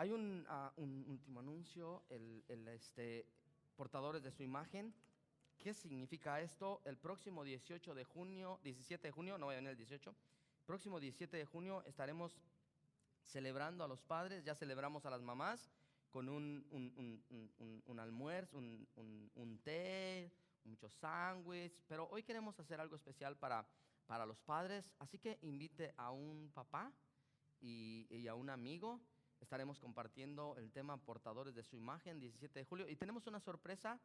Hay un último anuncio, portadores de su imagen. ¿Qué significa esto? El próximo 18 de junio, 17 de junio, no voy a venir el 18, próximo 17 de junio estaremos celebrando a los padres, ya celebramos a las mamás con un almuerzo, un té, muchos sándwiches, pero hoy queremos hacer algo especial para los padres, así que invite a un papá y a un amigo. Estaremos compartiendo el tema portadores de su imagen, 17 de julio, y tenemos una sorpresa.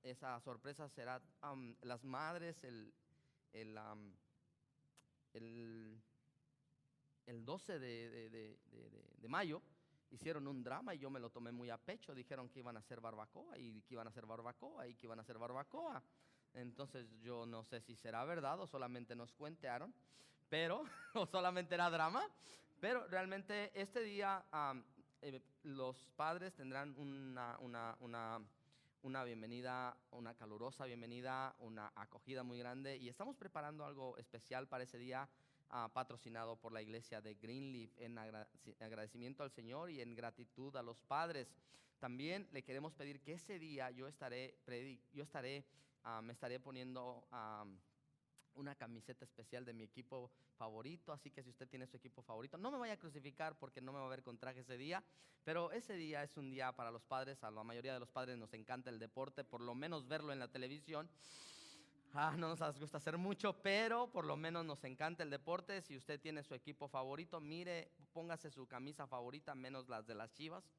Esa sorpresa será las madres el, am, el, el 12 de mayo. Hicieron un drama y yo me lo tomé muy a pecho. Dijeron que iban a hacer barbacoa y que iban a hacer barbacoa y que iban a hacer barbacoa. Entonces yo no sé si será verdad o solamente nos cuentearon, pero o solamente era drama. Pero realmente este día los padres tendrán una bienvenida, una calurosa bienvenida, una acogida muy grande, y estamos preparando algo especial para ese día, patrocinado por la iglesia de Greenleaf, en agradecimiento al Señor y en gratitud a los padres. También le queremos pedir que ese día me estaré poniendo una camiseta especial de mi equipo favorito, así que si usted tiene su equipo favorito, no me vaya a crucificar porque no me va a ver con traje ese día, pero ese día es un día para los padres. A la mayoría de los padres nos encanta el deporte, por lo menos verlo en la televisión. No nos gusta hacer mucho, pero por lo menos nos encanta el deporte. Si usted tiene su equipo favorito, mire, póngase su camisa favorita, menos las de las Chivas.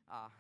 Ah,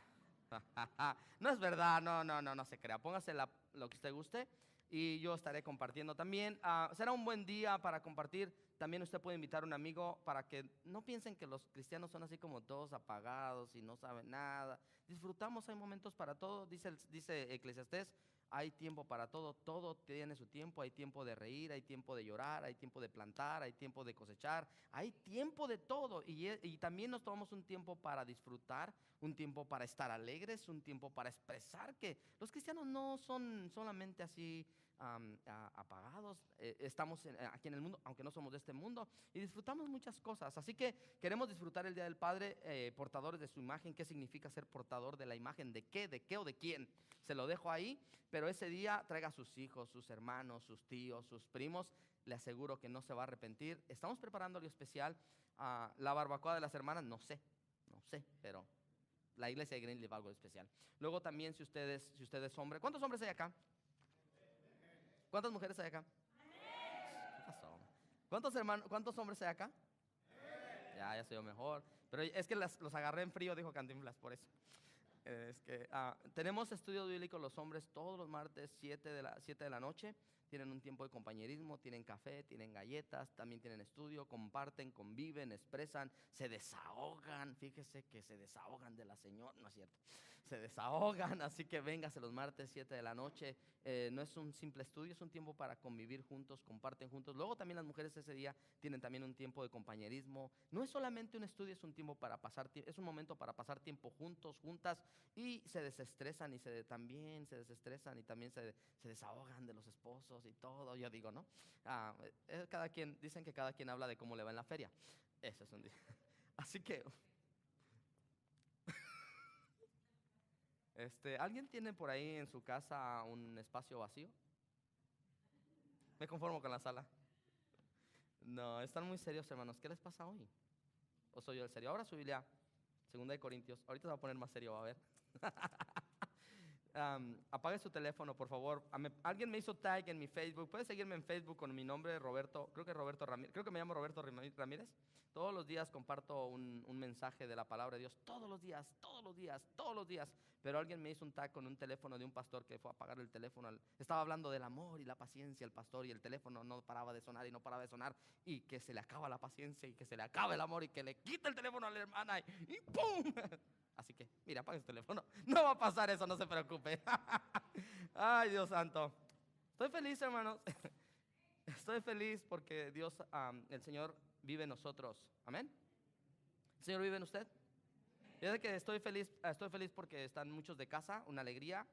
no es verdad, no se crea. Póngase lo que usted guste y yo estaré compartiendo también. Será un buen día para compartir. También usted puede invitar a un amigo para que no piensen que los cristianos son así como todos apagados y no saben nada. Disfrutamos, hay momentos para todo. Dice Eclesiastés, hay tiempo para todo, todo tiene su tiempo. Hay tiempo de reír, hay tiempo de llorar, hay tiempo de plantar, hay tiempo de cosechar, hay tiempo de todo. Y también nos tomamos un tiempo para disfrutar, un tiempo para estar alegres, un tiempo para expresar que los cristianos no son solamente así apagados. Estamos aquí en el mundo, aunque no somos de este mundo, y disfrutamos muchas cosas. Así que queremos disfrutar el Día del Padre, portadores de su imagen. ¿Qué significa ser portador de la imagen? ¿De qué? ¿De qué o de quién? Se lo dejo ahí, pero ese día traiga a sus hijos, sus hermanos, sus tíos, sus primos. Le aseguro que no se va a arrepentir. Estamos preparando algo especial. La barbacoa de las hermanas, no sé, pero la iglesia de Greenleaf algo especial. Luego también, si usted es hombre, ¿cuántos hombres hay acá? ¿Cuántas mujeres hay acá? ¿Qué pasó? ¿Cuántos hombres hay acá? Ya soy yo mejor. Pero es que los agarré en frío, dijo Cantinflas, por eso. Es que tenemos estudio bíblico los hombres todos los martes 7 de la noche. Tienen un tiempo de compañerismo, tienen café, tienen galletas, también tienen estudio, comparten, conviven, expresan, se desahogan. Fíjese que se desahogan de la señora, no es cierto, se desahogan. Así que véngase los martes 7 de la noche. No es un simple estudio, es un tiempo para convivir juntos, comparten juntos. Luego también las mujeres ese día tienen también un tiempo de compañerismo. No es solamente un estudio, es un tiempo para es un momento para pasar tiempo juntos, juntas, y se desestresan también se desestresan y también se desahogan de los esposos y todo. Yo digo, ¿no? Dicen que cada quien habla de cómo le va en la feria. Eso es un día. Así que, ¿alguien tiene por ahí en su casa un espacio vacío? Me conformo con la sala. No, están muy serios, hermanos. ¿Qué les pasa hoy? ¿O soy yo el serio? Ahora su Biblia, 2 Corintios. Ahorita se va a poner más serio, va a ver. Apague su teléfono, por favor. Alguien me hizo tag en mi Facebook. Puede seguirme en Facebook con mi nombre, Roberto. Creo que Roberto Ramírez. Creo que me llamo Roberto Ramírez. Todos los días comparto un mensaje de la palabra de Dios. Todos los días, todos los días, todos los días. Pero alguien me hizo un tag con un teléfono de un pastor que fue a apagar el teléfono. Estaba hablando del amor y la paciencia el pastor, y el teléfono no paraba de sonar y no paraba de sonar. Y que se le acaba la paciencia y que se le acaba el amor y que le quita el teléfono a la hermana y ¡pum! Así que, mira, apague su teléfono. No va a pasar eso, no se preocupe. Ay, Dios santo. Estoy feliz, hermanos. Estoy feliz porque el Señor vive en nosotros. Amén. ¿El Señor vive en usted? Yo sé que estoy feliz porque están muchos de casa, una alegría.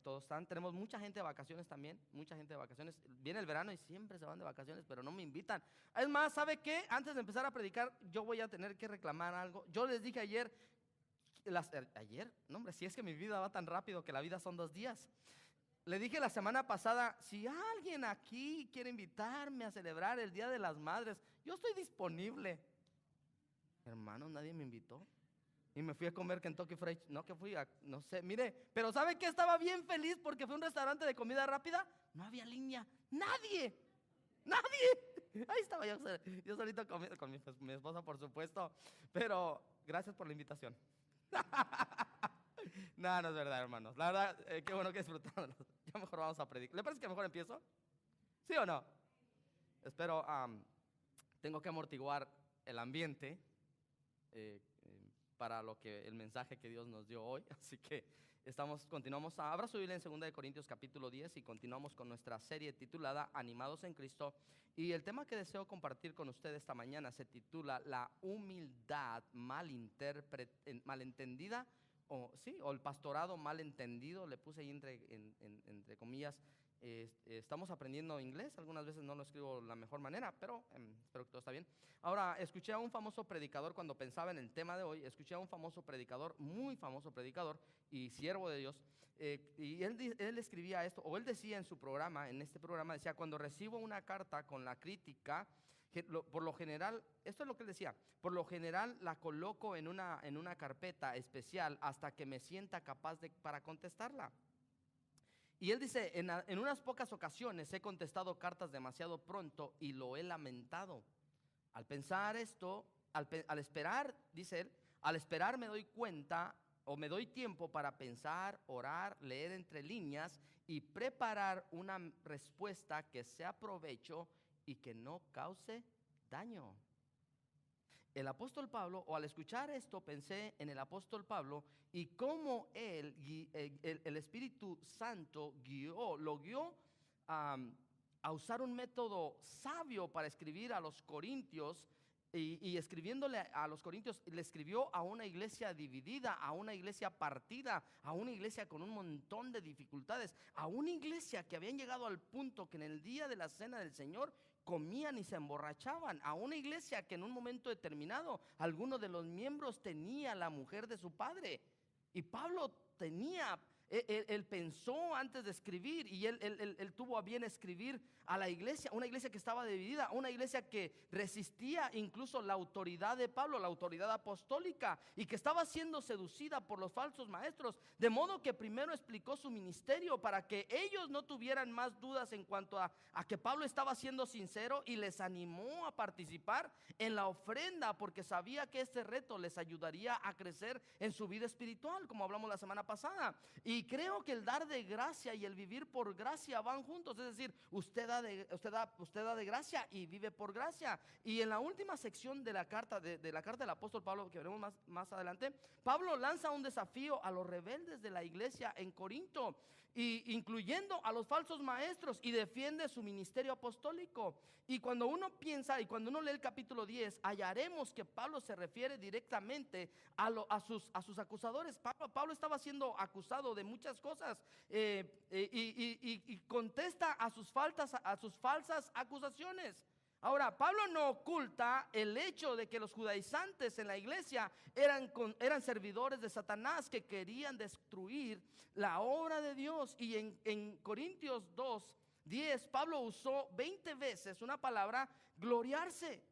Todos están. Tenemos mucha gente de vacaciones también, mucha gente de vacaciones. Viene el verano y siempre se van de vacaciones, pero no me invitan. Es más, ¿sabe qué? Antes de empezar a predicar, yo voy a tener que reclamar algo. Yo les dije ayer, no hombre, si es que mi vida va tan rápido que la vida son 2 días. Le dije la semana pasada, si alguien aquí quiere invitarme a celebrar el Día de las Madres, yo estoy disponible. Hermano, nadie me invitó. Y me fui a comer Kentucky Fried, no que fui a, no sé, mire, pero ¿sabe qué? Estaba bien feliz porque fue a un restaurante de comida rápida, no había línea, nadie. Ahí estaba yo solito con mi esposa, por supuesto, pero gracias por la invitación. No, no es verdad, hermanos, la verdad, qué bueno que disfrutaron. Ya mejor vamos a predicar. ¿Le parece que mejor empiezo? ¿Sí o no? Espero, tengo que amortiguar el ambiente, para lo que el mensaje que Dios nos dio hoy. Así que continuamos. Abra su Biblia en 2 Corintios capítulo 10 y continuamos con nuestra serie titulada Animados en Cristo. Y el tema que deseo compartir con usted esta mañana se titula La humildad malentendida, o el pastorado malentendido. Le puse ahí entre comillas. Estamos aprendiendo inglés, algunas veces no lo escribo de la mejor manera, pero espero que todo está bien. Ahora, escuché a un famoso predicador cuando pensaba en el tema de hoy. Escuché a un famoso predicador, muy famoso predicador y siervo de Dios, y él escribía esto, o él decía en su programa, en este programa, decía: cuando recibo una carta con la crítica, por lo general, esto es lo que él decía, por lo general la coloco en una carpeta especial hasta que me sienta capaz para contestarla. Y él dice, en unas pocas ocasiones he contestado cartas demasiado pronto y lo he lamentado. Al pensar esto, al esperar, dice él, al esperar me doy cuenta, o me doy tiempo para pensar, orar, leer entre líneas y preparar una respuesta que sea provecho y que no cause daño. El apóstol Pablo, o al escuchar esto, pensé en el apóstol Pablo y cómo el Espíritu Santo lo guió a usar un método sabio para escribir a los corintios. Y escribiéndole a los corintios, le escribió a una iglesia dividida, a una iglesia partida, a una iglesia con un montón de dificultades, a una iglesia que habían llegado al punto que en el día de la cena del Señor comían y se emborrachaban, a una iglesia que en un momento determinado alguno de los miembros tenía la mujer de su padre. Y Pablo él pensó antes de escribir, y él tuvo a bien escribir a la iglesia, una iglesia que estaba dividida, una iglesia que resistía incluso la autoridad de Pablo, la autoridad apostólica, y que estaba siendo seducida por los falsos maestros, de modo que primero explicó su ministerio para que ellos no tuvieran más dudas en cuanto a que Pablo estaba siendo sincero, y les animó a participar en la ofrenda porque sabía que este reto les ayudaría a crecer en su vida espiritual, como hablamos la semana pasada. Y creo que el dar de gracia y el vivir por gracia van juntos, es decir, usted da de gracia y vive por gracia. Y en la última sección de la carta del apóstol Pablo, que veremos más adelante, Pablo lanza un desafío a los rebeldes de la iglesia en Corinto, incluyendo a los falsos maestros, y defiende su ministerio apostólico. Y cuando uno piensa y cuando uno lee el capítulo 10, hallaremos que Pablo se refiere directamente a sus acusadores. Pablo estaba siendo acusado de muchas cosas, y contesta a sus falsas acusaciones. Ahora, Pablo no oculta el hecho de que los judaizantes en la iglesia eran servidores de Satanás que querían destruir la obra de Dios. Y en Corintios 2:10, Pablo usó 20 veces una palabra: gloriarse.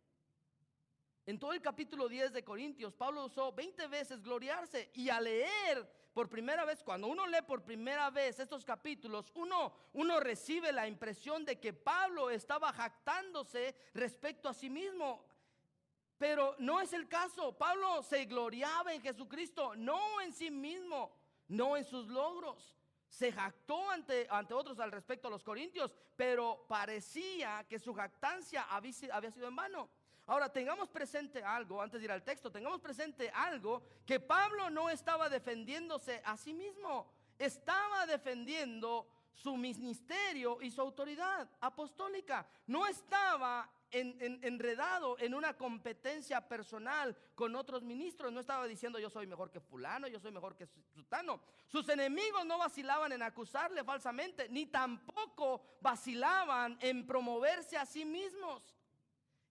En todo el capítulo 10 de Corintios, Pablo usó 20 veces gloriarse. Y al leer por primera vez, cuando uno lee por primera vez estos capítulos, uno recibe la impresión de que Pablo estaba jactándose respecto a sí mismo. Pero no es el caso. Pablo se gloriaba en Jesucristo, no en sí mismo, no en sus logros. Se jactó ante otros al respecto a los corintios, pero parecía que su jactancia había sido en vano. Ahora, tengamos presente algo, antes de ir al texto, tengamos presente algo, que Pablo no estaba defendiéndose a sí mismo, estaba defendiendo su ministerio y su autoridad apostólica. No estaba enredado en una competencia personal con otros ministros. No estaba diciendo yo soy mejor que fulano, yo soy mejor que sutano. Sus enemigos no vacilaban en acusarle falsamente, ni tampoco vacilaban en promoverse a sí mismos.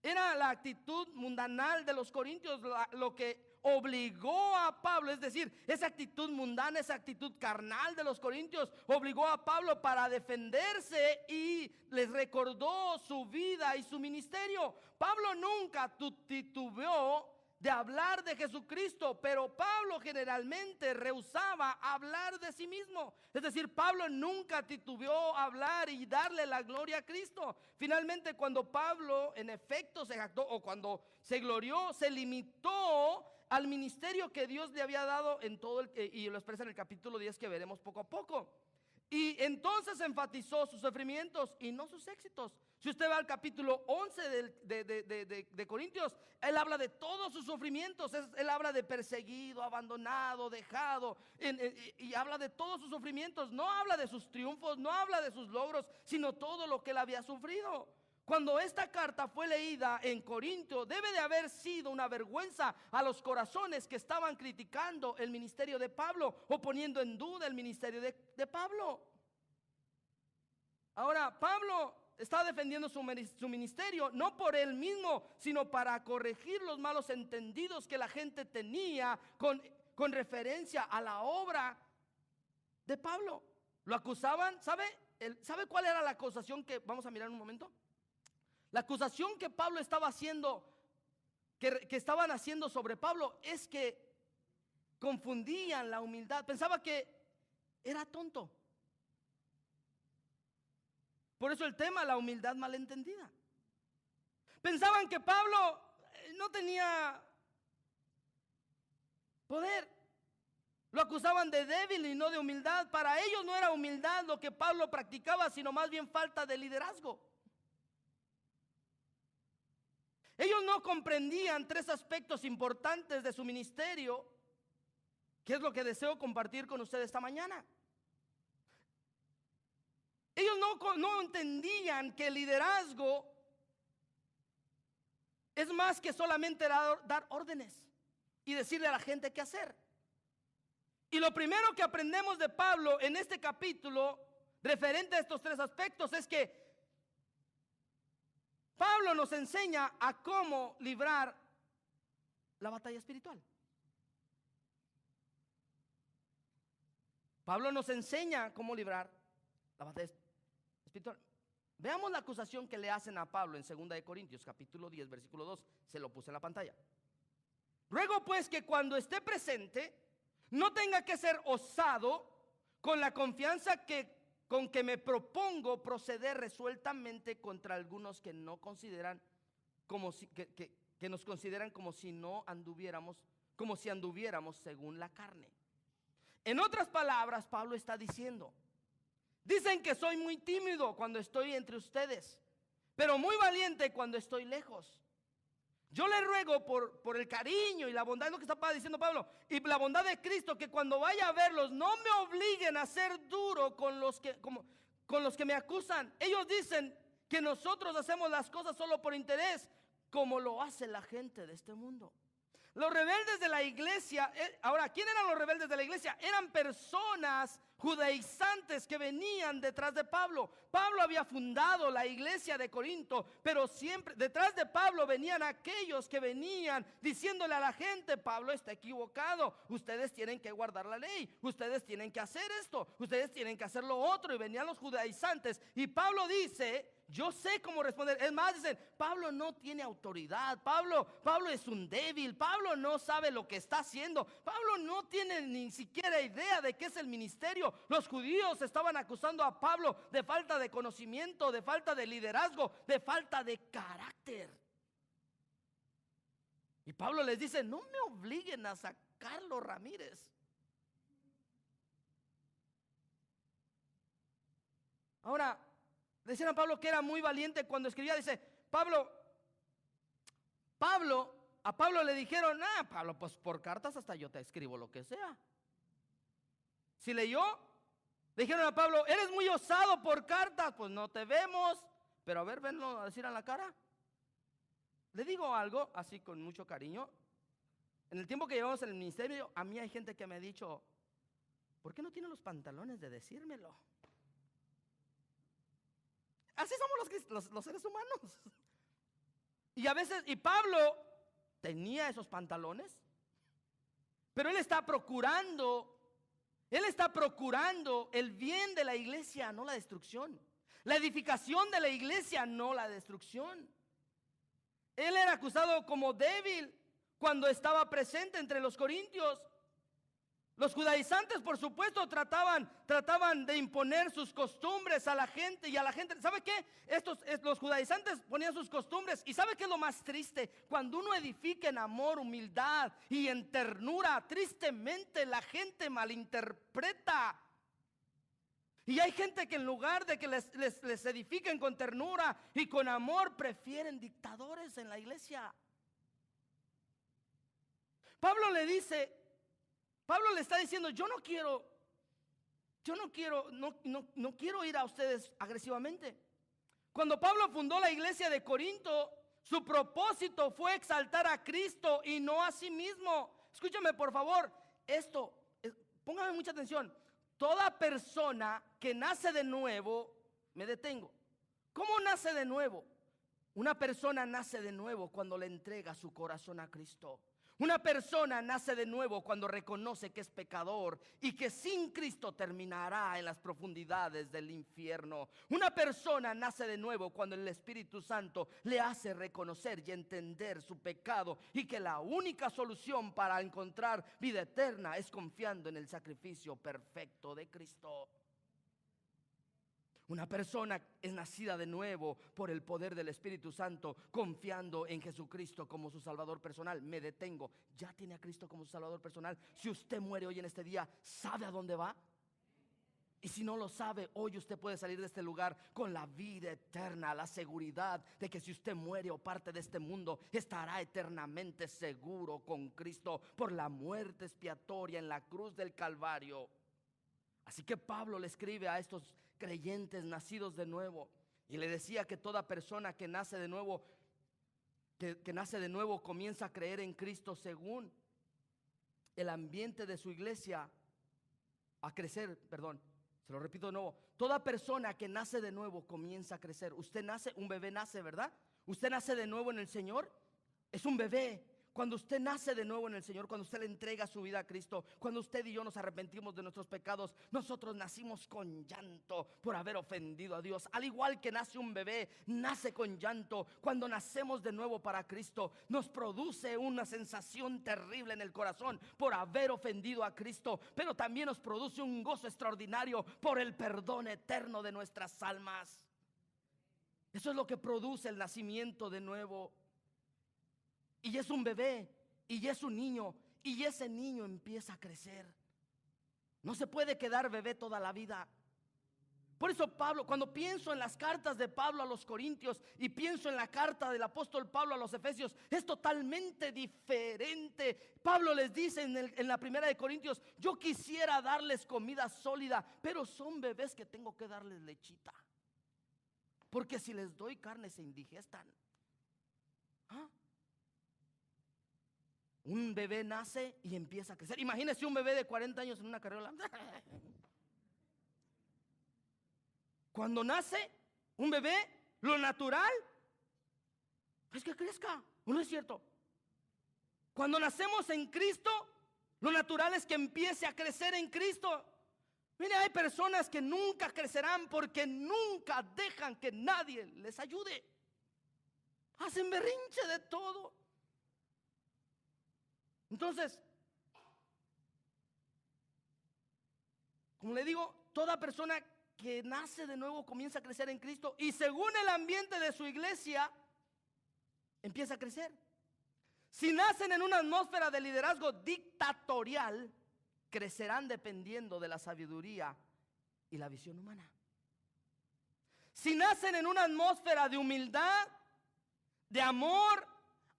Era la actitud mundanal de los corintios lo que obligó a Pablo, es decir, esa actitud mundana, esa actitud carnal de los corintios obligó a Pablo para defenderse y les recordó su vida y su ministerio. Pablo nunca titubeó de hablar de Jesucristo, pero Pablo generalmente rehusaba hablar de sí mismo. Es decir, Pablo nunca titubeó hablar y darle la gloria a Cristo. Finalmente, cuando Pablo en efecto se jactó o cuando se glorió, se limitó al ministerio que Dios le había dado en todo y lo expresa en el capítulo 10 que veremos poco a poco. Y entonces enfatizó sus sufrimientos y no sus éxitos. Si usted va al capítulo 11 de Corintios, él habla de todos sus sufrimientos. Él habla de perseguido, abandonado, dejado, y habla de todos sus sufrimientos. No habla de sus triunfos, no habla de sus logros, sino todo lo que él había sufrido. Cuando esta carta fue leída en Corinto, debe de haber sido una vergüenza a los corazones que estaban criticando el ministerio de Pablo o poniendo en duda el ministerio de Pablo. Ahora, Pablo está defendiendo su ministerio no por él mismo, sino para corregir los malos entendidos que la gente tenía con referencia a la obra de Pablo. Lo acusaban, ¿sabe cuál era la acusación que vamos a mirar en un momento? La acusación que Pablo estaba haciendo, que estaban haciendo sobre Pablo, es que confundían la humildad. Pensaba que era tonto. Por eso el tema, la humildad malentendida. Pensaban que Pablo no tenía poder. Lo acusaban de débil y no de humildad. Para ellos no era humildad lo que Pablo practicaba, sino más bien falta de liderazgo. Ellos no comprendían tres aspectos importantes de su ministerio, que es lo que deseo compartir con ustedes esta mañana. Ellos no entendían que el liderazgo es más que solamente dar órdenes y decirle a la gente qué hacer. Y lo primero que aprendemos de Pablo en este capítulo, referente a estos tres aspectos, es que Pablo nos enseña a cómo librar la batalla espiritual. Pablo nos enseña cómo librar la batalla espiritual. Veamos la acusación que le hacen a Pablo en 2 de Corintios, capítulo 10, versículo 2. Se lo puse en la pantalla. Ruego pues que cuando esté presente no tenga que ser osado con la confianza con que me propongo proceder resueltamente contra algunos que no consideran como si, que nos consideran como si anduviéramos según la carne. En otras palabras, Pablo está diciendo: dicen que soy muy tímido cuando estoy entre ustedes, pero muy valiente cuando estoy lejos. Yo le ruego por el cariño y la bondad, es lo que está diciendo Pablo, y la bondad de Cristo, que cuando vaya a verlos no me obliguen a ser duro con los que me acusan. Ellos dicen que nosotros hacemos las cosas solo por interés, como lo hace la gente de este mundo. Los rebeldes de la iglesia, ahora, ¿quién eran los rebeldes de la iglesia? Eran personas judaizantes que venían detrás de Pablo. Pablo había fundado la iglesia de Corinto, pero siempre detrás de Pablo venían aquellos que venían diciéndole a la gente: Pablo está equivocado, ustedes tienen que guardar la ley, ustedes tienen que hacer esto, ustedes tienen que hacer lo otro. Y venían los judaizantes y Pablo dice: yo sé cómo responder. Es más, dicen: Pablo no tiene autoridad, Pablo es un débil, Pablo no sabe lo que está haciendo, Pablo no tiene ni siquiera idea de qué es el ministerio. Los judíos estaban acusando a Pablo de falta de conocimiento, de falta de liderazgo, de falta de carácter. Y Pablo les dice: no me obliguen a sacarlo, Ramírez. Ahora, decían a Pablo que era muy valiente cuando escribía. Dice a Pablo le dijeron: Pablo, pues por cartas hasta yo te escribo lo que sea. Si leyó, le dijeron a Pablo: eres muy osado por cartas, pues no te vemos, pero a ver, venlo a decir a la cara. Le digo algo así con mucho cariño. En el tiempo que llevamos en el ministerio, a mí hay gente que me ha dicho: ¿por qué no tiene los pantalones de decírmelo? Así somos los seres humanos. Y a veces, y Pablo tenía esos pantalones, pero él está procurando el bien de la iglesia, no la destrucción. La edificación de la iglesia, no la destrucción. Él era acusado como débil cuando estaba presente entre los corintios. Los judaizantes, por supuesto, trataban de imponer sus costumbres a la gente. Y a la gente, ¿sabe qué? Los judaizantes ponían sus costumbres. ¿Y sabe qué es lo más triste? Cuando uno edifica en amor, humildad y en ternura, tristemente la gente malinterpreta. Y hay gente que en lugar de que les edifiquen con ternura y con amor, prefieren dictadores en la iglesia. Pablo le está diciendo: yo no quiero ir a ustedes agresivamente. Cuando Pablo fundó la iglesia de Corinto, su propósito fue exaltar a Cristo y no a sí mismo. Escúchame por favor, póngame mucha atención. Toda persona que nace de nuevo, me detengo. ¿Cómo nace de nuevo? Una persona nace de nuevo cuando le entrega su corazón a Cristo. Una persona nace de nuevo cuando reconoce que es pecador y que sin Cristo terminará en las profundidades del infierno. Una persona nace de nuevo cuando el Espíritu Santo le hace reconocer y entender su pecado y que la única solución para encontrar vida eterna es confiando en el sacrificio perfecto de Cristo. Una persona es nacida de nuevo por el poder del Espíritu Santo, confiando en Jesucristo como su Salvador personal. Me detengo. ¿Ya tiene a Cristo como su Salvador personal? Si usted muere hoy en este día, ¿sabe a dónde va? Y si no lo sabe, hoy usted puede salir de este lugar con la vida eterna, la seguridad de que si usted muere o parte de este mundo, estará eternamente seguro con Cristo por la muerte expiatoria en la cruz del Calvario. Así que Pablo le escribe a estos creyentes nacidos de nuevo y le decía que toda persona que nace de nuevo, que nace de nuevo, comienza a creer en Cristo según el ambiente de su iglesia a crecer. Se lo repito de nuevo. Toda persona que nace de nuevo comienza a crecer. Usted nace, un bebé nace, ¿verdad? Usted nace de nuevo en el Señor, es un bebé. Cuando usted nace de nuevo en el Señor, cuando usted le entrega su vida a Cristo, cuando usted y yo nos arrepentimos de nuestros pecados, nosotros nacimos con llanto por haber ofendido a Dios. Al igual que nace un bebé, nace con llanto. Cuando nacemos de nuevo para Cristo, nos produce una sensación terrible en el corazón por haber ofendido a Cristo, pero también nos produce un gozo extraordinario por el perdón eterno de nuestras almas. Eso es lo que produce el nacimiento de nuevo. Y es un bebé, y es un niño, y ese niño empieza a crecer. No se puede quedar bebé toda la vida. Por eso Pablo, cuando pienso en las cartas de Pablo a los Corintios y pienso en la carta del apóstol Pablo a los Efesios, es totalmente diferente. Pablo les dice en la primera de Corintios: yo quisiera darles comida sólida, pero son bebés que tengo que darles lechita, porque si les doy carne se indigestan. Un bebé nace y empieza a crecer. Imagínese un bebé de 40 años en una carriola. Cuando nace un bebé, lo natural es que crezca. ¿O no es cierto? Cuando nacemos en Cristo, lo natural es que empiece a crecer en Cristo. Mire, hay personas que nunca crecerán porque nunca dejan que nadie les ayude. Hacen berrinche de todo. Entonces, como le digo, toda persona que nace de nuevo comienza a crecer en Cristo y según el ambiente de su iglesia empieza a crecer. Si nacen en una atmósfera de liderazgo dictatorial, crecerán dependiendo de la sabiduría y la visión humana. Si nacen en una atmósfera de humildad, de amor,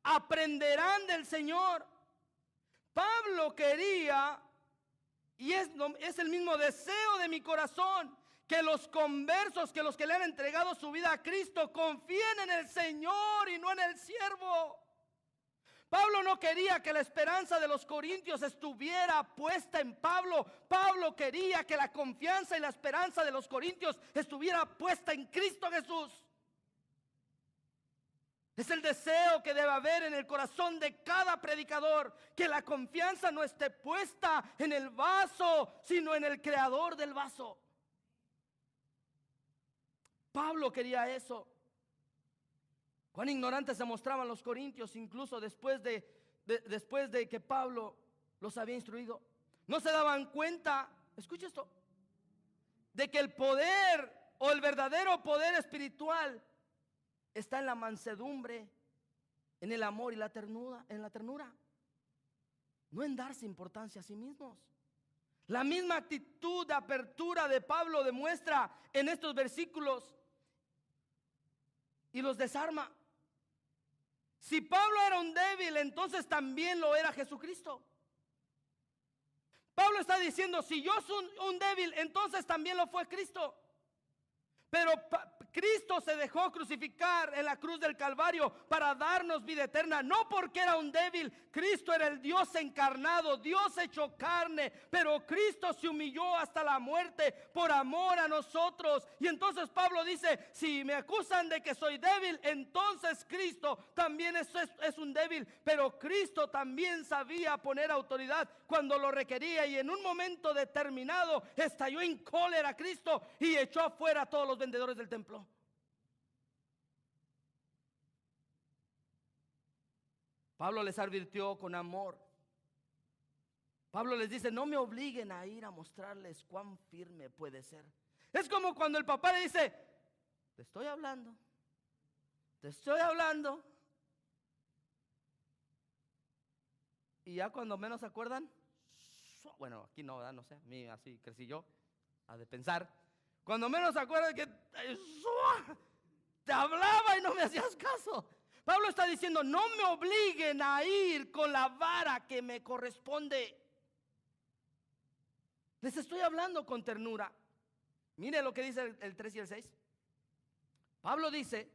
aprenderán del Señor. Pablo quería, y es el mismo deseo de mi corazón, que los conversos, que los que le han entregado su vida a Cristo, confíen en el Señor y no en el siervo. Pablo no quería que la esperanza de los corintios estuviera puesta en Pablo. Pablo quería que la confianza y la esperanza de los corintios estuviera puesta en Cristo Jesús. Es el deseo que debe haber en el corazón de cada predicador, que la confianza no esté puesta en el vaso, sino en el creador del vaso. Pablo quería eso. Cuán ignorantes se mostraban los corintios, incluso después de que Pablo los había instruido. No se daban cuenta, escucha esto, de que el poder o el verdadero poder espiritual está en la mansedumbre, en el amor y la ternura, no en darse importancia a sí mismos. La misma actitud de apertura de Pablo demuestra en estos versículos y los desarma. Si Pablo era un débil, entonces también lo era Jesucristo. Pablo está diciendo, si yo soy un débil, entonces también lo fue Cristo. Pero Cristo se dejó crucificar en la cruz del Calvario para darnos vida eterna, no porque era un débil. Cristo era el Dios encarnado, Dios hecho carne, pero Cristo se humilló hasta la muerte por amor a nosotros. Y entonces Pablo dice, si me acusan de que soy débil, entonces Cristo también es un débil, pero Cristo también sabía poner autoridad cuando lo requería, y en un momento determinado estalló en cólera Cristo y echó afuera a todos los vendedores del templo. Pablo les advirtió con amor. Pablo les dice, no me obliguen a ir a mostrarles cuán firme puede ser. Es como cuando el papá le dice, te estoy hablando. Y ya cuando menos se acuerdan, bueno, aquí no, ¿verdad? No sé, a mí así crecí yo, a de pensar. Cuando menos se acuerdan que te hablaba y no me hacías caso. Pablo está diciendo, no me obliguen a ir con la vara que me corresponde. Les estoy hablando con ternura. Mire lo que dice el 3 y el 6. Pablo dice,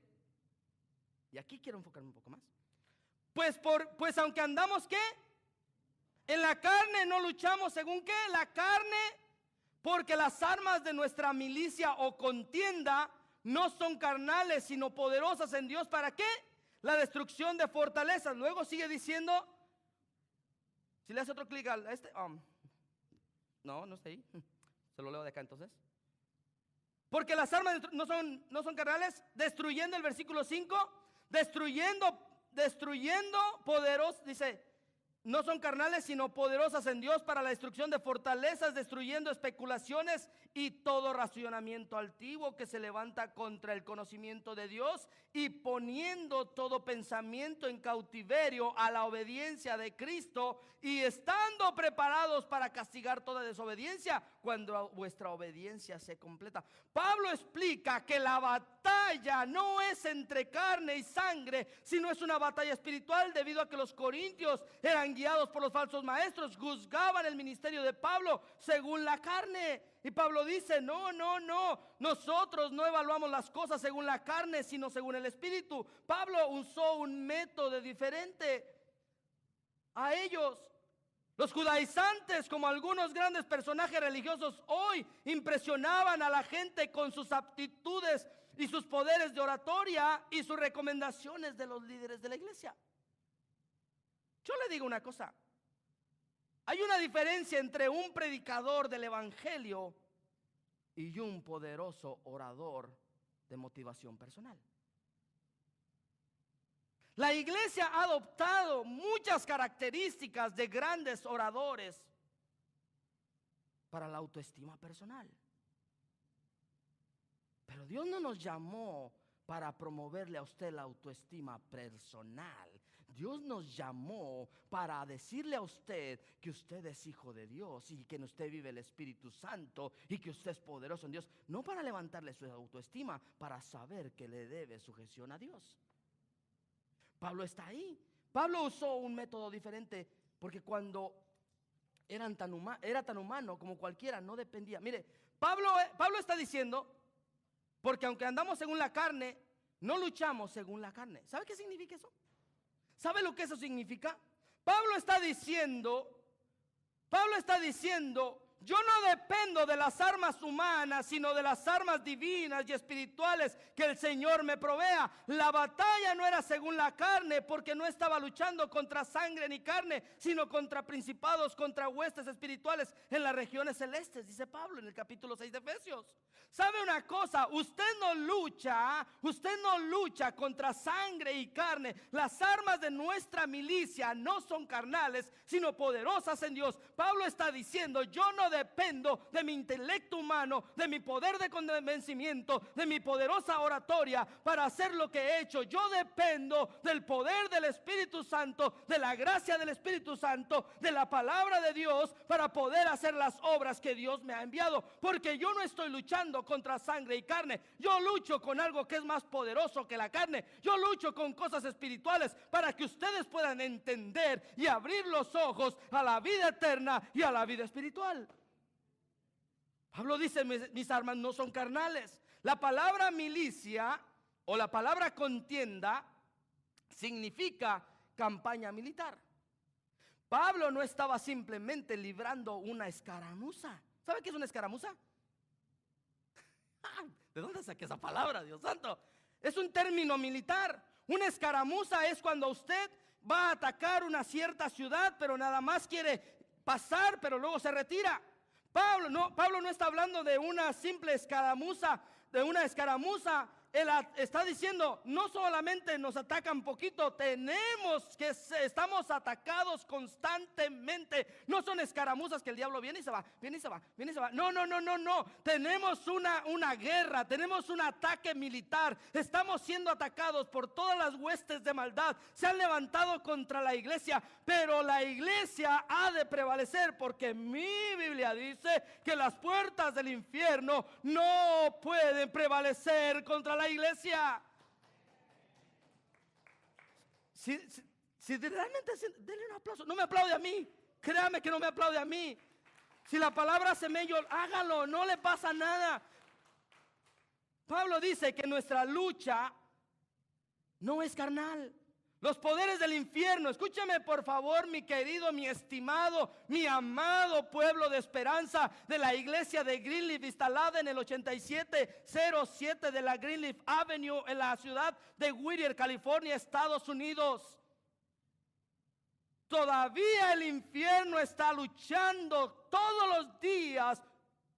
y aquí quiero enfocarme un poco más. Pues aunque andamos, ¿qué? En la carne, no luchamos según ¿qué? La carne, porque las armas de nuestra milicia o contienda no son carnales, sino poderosas en Dios. ¿Para qué? La destrucción de fortalezas. Luego sigue diciendo, si le hace otro clic a este, no está ahí, se lo leo de acá entonces. Porque las armas no son carnales, destruyendo el versículo 5, destruyendo poderosos, dice, no son carnales sino poderosas en Dios para la destrucción de fortalezas, destruyendo especulaciones y todo razonamiento altivo que se levanta contra el conocimiento de Dios, y poniendo todo pensamiento en cautiverio a la obediencia de Cristo, y estando preparados para castigar toda desobediencia cuando vuestra obediencia se completa. Pablo explica que la batalla no es entre carne y sangre, sino es una batalla espiritual, debido a que los corintios eran guiados por los falsos maestros, juzgaban el ministerio de Pablo según la carne. Y Pablo dice, no, nosotros no evaluamos las cosas según la carne, sino según el Espíritu. Pablo usó un método diferente a ellos. Los judaizantes, como algunos grandes personajes religiosos hoy, impresionaban a la gente con sus aptitudes y sus poderes de oratoria y sus recomendaciones de los líderes de la iglesia. Yo le digo una cosa, hay una diferencia entre un predicador del evangelio y un poderoso orador de motivación personal. La iglesia ha adoptado muchas características de grandes oradores para la autoestima personal. Pero Dios no nos llamó para promoverle a usted la autoestima personal. Dios nos llamó para decirle a usted que usted es hijo de Dios y que en usted vive el Espíritu Santo y que usted es poderoso en Dios. No para levantarle su autoestima, para saber que le debe sujeción a Dios. Pablo está ahí. Pablo usó un método diferente, porque cuando Era tan humano como cualquiera, no dependía. Mire, Pablo está diciendo, porque aunque andamos según la carne, no luchamos según la carne. ¿Sabe qué significa eso? ¿Sabe lo que eso significa? Pablo está diciendo, yo no dependo de las armas humanas, sino de las armas divinas y espirituales que el Señor me provea. La batalla no era según la carne, porque no estaba luchando contra sangre ni carne, sino contra principados, contra huestes espirituales en las regiones celestes, dice Pablo en el capítulo 6 de Efesios. ¿Sabe una cosa? Usted no lucha contra sangre y carne. Las armas de nuestra milicia no son carnales, sino poderosas en Dios. Pablo está diciendo, yo no dependo de mi intelecto humano, de mi poder de convencimiento, de mi poderosa oratoria para hacer lo que he hecho. Yo dependo del poder del Espíritu Santo, de la gracia del Espíritu Santo, de la palabra de Dios para poder hacer las obras que Dios me ha enviado. Porque yo no estoy luchando contra sangre y carne. Yo lucho con algo que es más poderoso que la carne. Yo lucho con cosas espirituales para que ustedes puedan entender y abrir los ojos a la vida eterna y a la vida espiritual. Pablo dice, mis armas no son carnales. La palabra milicia o la palabra contienda significa campaña militar. Pablo no estaba simplemente librando una escaramuza. ¿Sabe qué es una escaramuza? ¿De dónde saqué esa palabra, Dios santo? Es un término militar. Una escaramuza es cuando usted va a atacar una cierta ciudad, pero nada más quiere pasar, pero luego se retira. Pablo no está hablando de una simple escaramuza, Él está diciendo, no solamente nos atacan poquito, estamos atacados constantemente. No son escaramuzas que el diablo viene y se va. No. Tenemos una guerra, tenemos un ataque militar. Estamos siendo atacados por todas las huestes de maldad. Se han levantado contra la iglesia, pero la iglesia ha de prevalecer, porque mi Biblia dice que las puertas del infierno no pueden prevalecer contra la iglesia. Si realmente, denle un aplauso. No me aplaude a mí, créame que no me aplaude a mí. Si la palabra hace mello, hágalo, no le pasa nada. Pablo dice que nuestra lucha no es carnal. Los poderes del infierno, escúchame por favor, mi querido, mi estimado, mi amado pueblo de esperanza de la iglesia de Greenleaf, instalada en el 8707 de la Greenleaf Avenue en la ciudad de Whittier, California, Estados Unidos. Todavía el infierno está luchando todos los días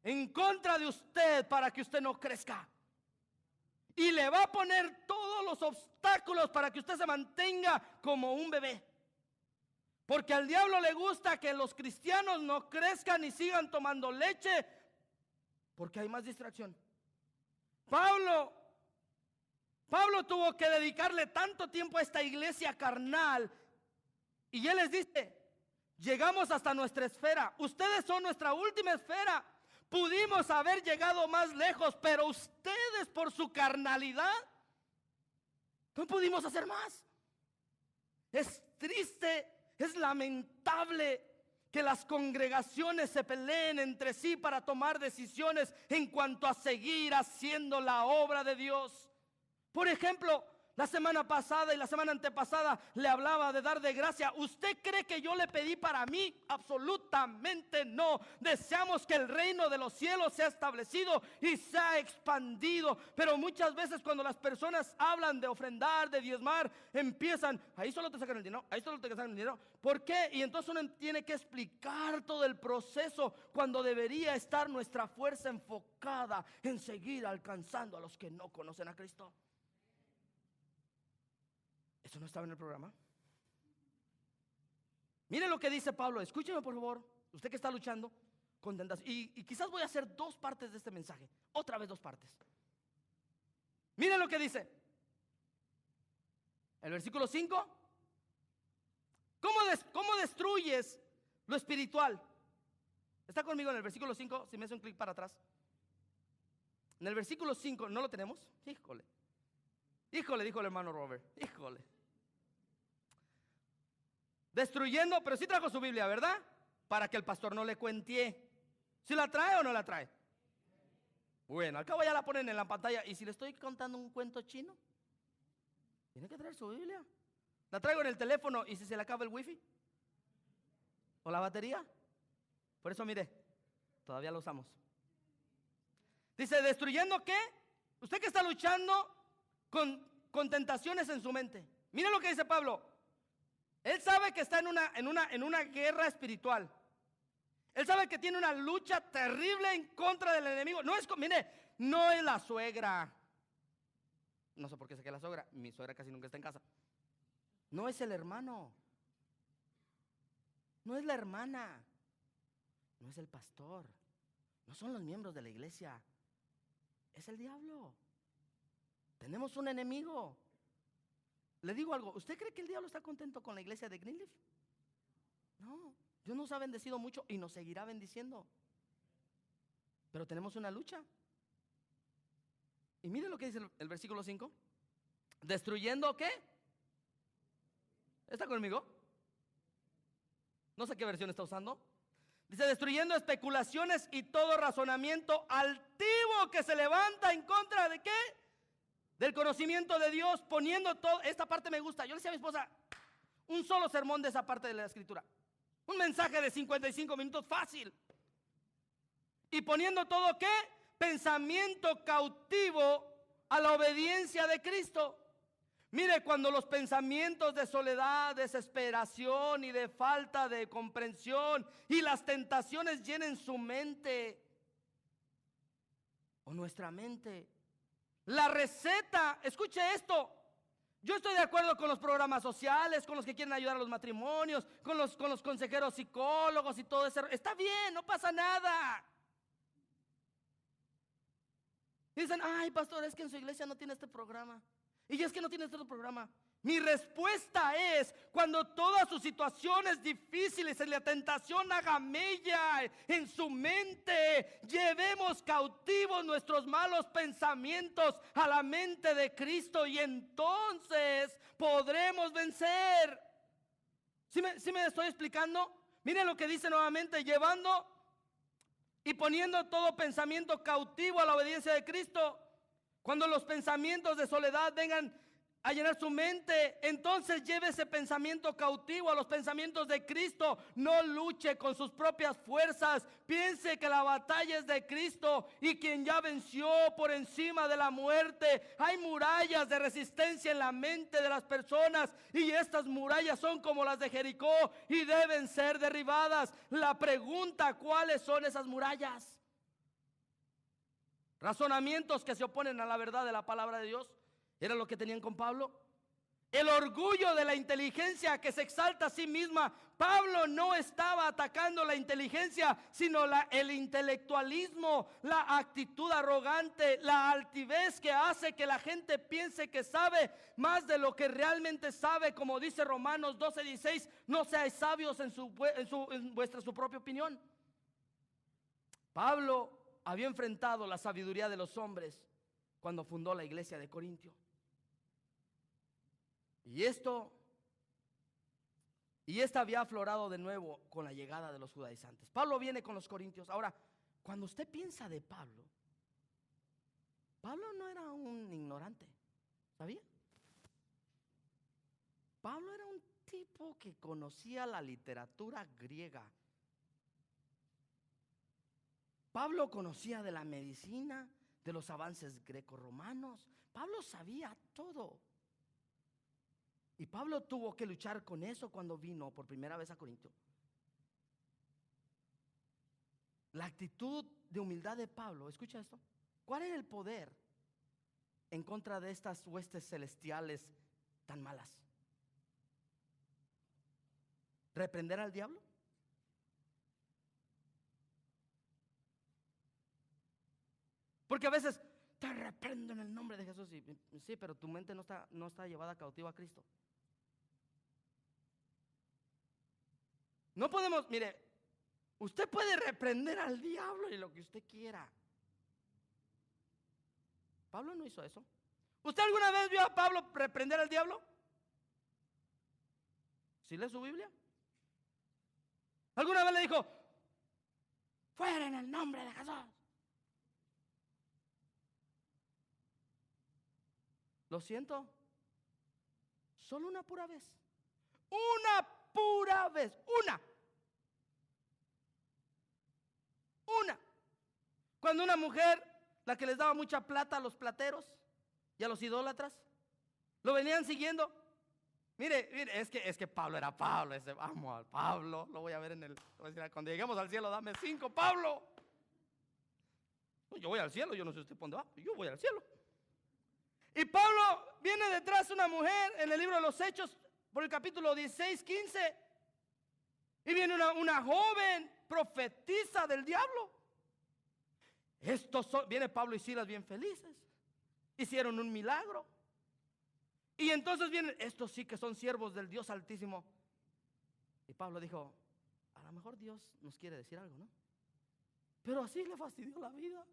en contra de usted para que usted no crezca. Y le va a poner todos los obstáculos para que usted se mantenga como un bebé. Porque al diablo le gusta que los cristianos no crezcan y sigan tomando leche, porque hay más distracción. Pablo tuvo que dedicarle tanto tiempo a esta iglesia carnal. Y él les dice, llegamos hasta nuestra esfera. Ustedes son nuestra última esfera. Pudimos haber llegado más lejos, pero ustedes por su carnalidad no pudimos hacer más. Es triste, es lamentable que las congregaciones se peleen entre sí para tomar decisiones en cuanto a seguir haciendo la obra de Dios. Por ejemplo, la semana pasada y la semana antepasada le hablaba de dar de gracia. ¿Usted cree que yo le pedí para mí? Absolutamente no. Deseamos que el reino de los cielos sea establecido y sea expandido. Pero muchas veces cuando las personas hablan de ofrendar, de diezmar, empiezan, ahí solo te sacan el dinero, ahí solo te sacan el dinero. ¿Por qué? Y entonces uno tiene que explicar todo el proceso cuando debería estar nuestra fuerza enfocada en seguir alcanzando a los que no conocen a Cristo. ¿Eso no estaba en el programa? Mire lo que dice Pablo, escúcheme por favor, usted que está luchando con tentación. Y quizás voy a hacer dos partes de este mensaje, otra vez dos partes. Mire lo que dice el versículo 5. ¿Cómo destruyes lo espiritual? ¿Está conmigo en el versículo 5? Si me hace un clic para atrás. En el versículo 5, ¿no lo tenemos? Híjole, dijo el hermano Robert, híjole. Destruyendo, pero sí trajo su Biblia, ¿verdad? para que el pastor no le cuente. ¿Si la trae o no la trae? Bueno, al cabo ya la ponen en la pantalla. Y si le estoy contando un cuento chino, tiene que traer su Biblia. La traigo en el teléfono y si se le acaba el wifi o la batería. Por eso mire, todavía lo usamos. Dice, ¿destruyendo qué? Usted que está luchando con tentaciones en su mente. Mire lo que dice Pablo. Él sabe que está en una guerra espiritual. Él sabe que tiene una lucha terrible en contra del enemigo. Mire, no es la suegra. No sé por qué sé que es la suegra. Mi suegra casi nunca está en casa. No es el hermano. No es la hermana. No es el pastor. No son los miembros de la iglesia. Es el diablo. Tenemos un enemigo. Le digo algo, ¿usted cree que el diablo está contento con la iglesia de Greenleaf? No, Dios nos ha bendecido mucho y nos seguirá bendiciendo. Pero tenemos una lucha. Y mire lo que dice el versículo 5. ¿Destruyendo qué? ¿Está conmigo? No sé qué versión está usando. Dice, destruyendo especulaciones y todo razonamiento altivo que se levanta en contra de qué? Del conocimiento de Dios, poniendo todo. Esta parte me gusta. Yo le decía a mi esposa, un solo sermón de esa parte de la escritura. Un mensaje de 55 minutos fácil. Y poniendo todo ¿qué? Pensamiento cautivo a la obediencia de Cristo. Mire, cuando los pensamientos de soledad, desesperación y de falta de comprensión y las tentaciones llenen su mente o nuestra mente, la receta, escuche esto. Yo estoy de acuerdo con los programas sociales, con los que quieren ayudar a los matrimonios, con los consejeros psicólogos y todo eso. Está bien, no pasa nada. Y dicen, ay, pastor, es que en su iglesia no tiene este programa. Y es que no tiene este programa. Mi respuesta es, cuando todas sus situaciones difíciles en la tentación haga mella en su mente, llevemos cautivos nuestros malos pensamientos a la mente de Cristo y entonces podremos vencer. ¿Sí me estoy explicando? Miren lo que dice nuevamente, llevando y poniendo todo pensamiento cautivo a la obediencia de Cristo. Cuando los pensamientos de soledad vengan a llenar su mente, entonces lleve ese pensamiento cautivo a los pensamientos de Cristo. No luche con sus propias fuerzas. Piense que la batalla es de Cristo y quien ya venció por encima de la muerte. Hay murallas de resistencia en la mente de las personas y estas murallas son como las de Jericó y deben ser derribadas. La pregunta, ¿cuáles son esas murallas? Razonamientos que se oponen a la verdad de la palabra de Dios. Era lo que tenían con Pablo. El orgullo de la inteligencia que se exalta a sí misma. Pablo no estaba atacando la inteligencia, sino el intelectualismo, la actitud arrogante, la altivez que hace que la gente piense que sabe más de lo que realmente sabe. Como dice Romanos 12:16, no seáis sabios en su propia opinión. Pablo había enfrentado la sabiduría de los hombres cuando fundó la iglesia de Corintio. Y esta había aflorado de nuevo con la llegada de los judaizantes. Pablo viene con los corintios. Ahora, cuando usted piensa de Pablo, Pablo no era un ignorante, ¿sabía? Pablo era un tipo que conocía la literatura griega. Pablo conocía de la medicina, de los avances grecorromanos. Pablo sabía todo. Y Pablo tuvo que luchar con eso cuando vino por primera vez a Corinto. La actitud de humildad de Pablo, escucha esto. ¿Cuál era el poder en contra de estas huestes celestiales tan malas? ¿Reprender al diablo? Porque a veces te reprendo en el nombre de Jesús. Sí, pero tu mente no está llevada cautiva a Cristo. No podemos, mire, usted puede reprender al diablo y lo que usted quiera. Pablo no hizo eso. ¿Usted alguna vez vio a Pablo reprender al diablo? ¿Sí lee su Biblia? ¿Alguna vez le dijo, fuera en el nombre de Jesús? Lo siento, solo una pura vez. Una pura vez, una. Cuando una mujer, la que les daba mucha plata a los plateros y a los idólatras, lo venían siguiendo. Mire, es que Pablo era Pablo. Vamos al Pablo, lo voy a ver cuando lleguemos al cielo, dame 5, Pablo. Yo voy al cielo, yo no sé usted por dónde va, yo voy al cielo. Y Pablo viene detrás de una mujer en el libro de los Hechos, por el capítulo 16, 15. Y viene una joven profetisa del diablo. Viene Pablo y Silas bien felices. Hicieron un milagro. Y entonces vienen, estos sí que son siervos del Dios Altísimo. Y Pablo dijo, a lo mejor Dios nos quiere decir algo, ¿no? Pero así le fastidió la vida.